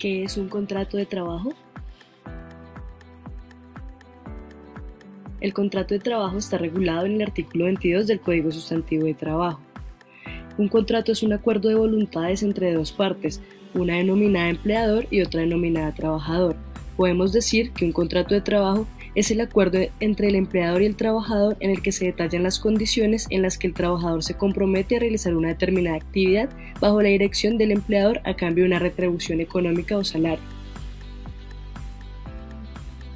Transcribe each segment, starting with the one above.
¿Qué es un contrato de trabajo? El contrato de trabajo está regulado en el artículo 22 del Código Sustantivo de Trabajo. Un contrato es un acuerdo de voluntades entre dos partes, una denominada empleador y otra denominada trabajador. Podemos decir que un contrato de trabajo es el acuerdo entre el empleador y el trabajador en el que se detallan las condiciones en las que el trabajador se compromete a realizar una determinada actividad bajo la dirección del empleador a cambio de una retribución económica o salario.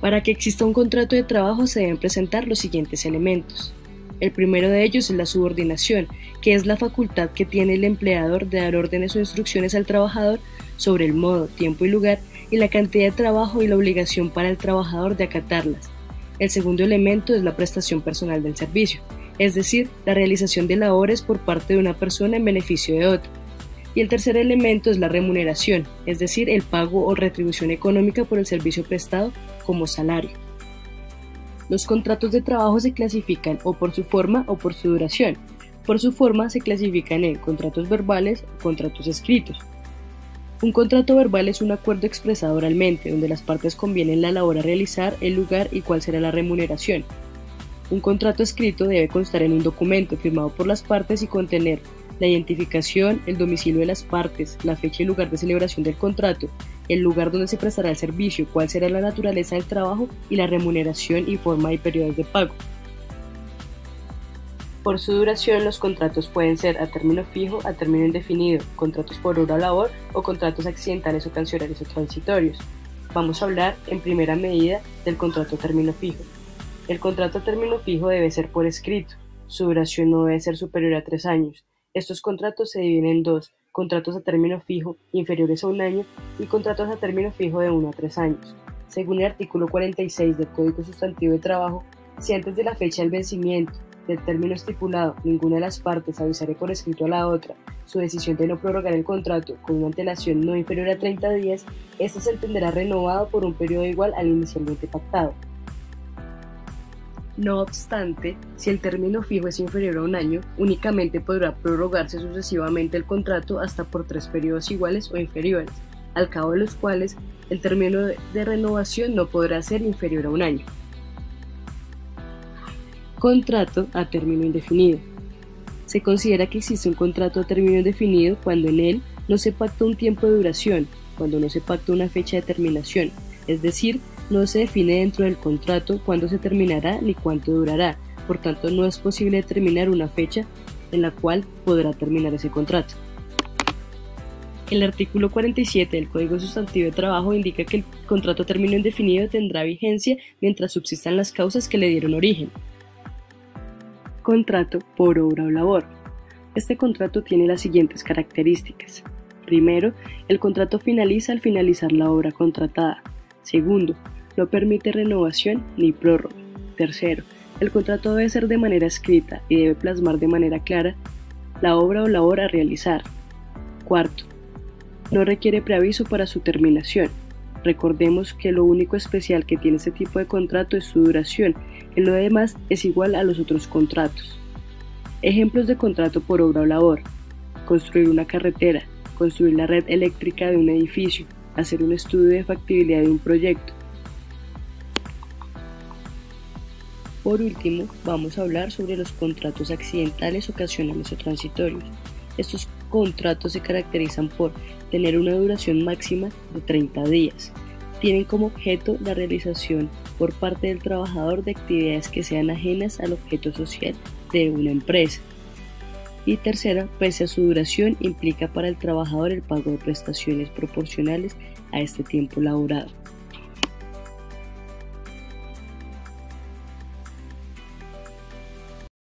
Para que exista un contrato de trabajo se deben presentar los siguientes elementos. El primero de ellos es la subordinación, que es la facultad que tiene el empleador de dar órdenes o instrucciones al trabajador sobre el modo, tiempo y lugar y la cantidad de trabajo y la obligación para el trabajador de acatarlas. El segundo elemento es la prestación personal del servicio, es decir, la realización de labores por parte de una persona en beneficio de otra. Y el tercer elemento es la remuneración, es decir, el pago o retribución económica por el servicio prestado como salario. Los contratos de trabajo se clasifican o por su forma o por su duración. Por su forma se clasifican en contratos verbales o contratos escritos. Un contrato verbal es un acuerdo expresado oralmente, donde las partes convienen la labor a realizar, el lugar y cuál será la remuneración. Un contrato escrito debe constar en un documento firmado por las partes y contener la identificación, el domicilio de las partes, la fecha y lugar de celebración del contrato, el lugar donde se prestará el servicio, cuál será la naturaleza del trabajo y la remuneración y forma y periodos de pago. Por su duración, los contratos pueden ser a término fijo, a término indefinido, contratos por hora o labor o contratos accidentales o cancionales o transitorios. Vamos a hablar en primera medida del contrato a término fijo. El contrato a término fijo debe ser por escrito. Su duración no debe ser superior a 3 años. Estos contratos se dividen en dos: contratos a término fijo inferiores a 1 año y contratos a término fijo de 1 a 3 años. Según el artículo 46 del Código Sustantivo de Trabajo, si antes de la fecha del vencimiento del término estipulado ninguna de las partes avisare por escrito a la otra su decisión de no prorrogar el contrato con una antelación no inferior a 30 días, este se entenderá renovado por un periodo igual al inicialmente pactado. No obstante, si el término fijo es inferior a 1 año, únicamente podrá prorrogarse sucesivamente el contrato hasta por 3 periodos iguales o inferiores, al cabo de los cuales el término de renovación no podrá ser inferior a 1 año. Contrato a término indefinido. Se considera que existe un contrato a término indefinido cuando en él no se pacta un tiempo de duración, cuando no se pacta una fecha de terminación, es decir, no se define dentro del contrato cuándo se terminará ni cuánto durará, por tanto no es posible determinar una fecha en la cual podrá terminar ese contrato. El artículo 47 del Código Sustantivo de Trabajo indica que el contrato a término indefinido tendrá vigencia mientras subsistan las causas que le dieron origen. Contrato por obra o labor. Este contrato tiene las siguientes características. Primero, el contrato finaliza al finalizar la obra contratada. Segundo, no permite renovación ni prórroga. Tercero, el contrato debe ser de manera escrita y debe plasmar de manera clara la obra o labor a realizar. Cuarto, no requiere preaviso para su terminación. Recordemos que lo único especial que tiene este tipo de contrato es su duración, y lo demás es igual a los otros contratos. Ejemplos de contrato por obra o labor: construir una carretera, construir la red eléctrica de un edificio, hacer un estudio de factibilidad de un proyecto. Por último, vamos a hablar sobre los contratos accidentales, ocasionales o transitorios. Estos contratos se caracterizan por tener una duración máxima de 30 días. Tienen como objeto la realización por parte del trabajador de actividades que sean ajenas al objeto social de una empresa. Y tercera, pese a su duración, implica para el trabajador el pago de prestaciones proporcionales a este tiempo laborado.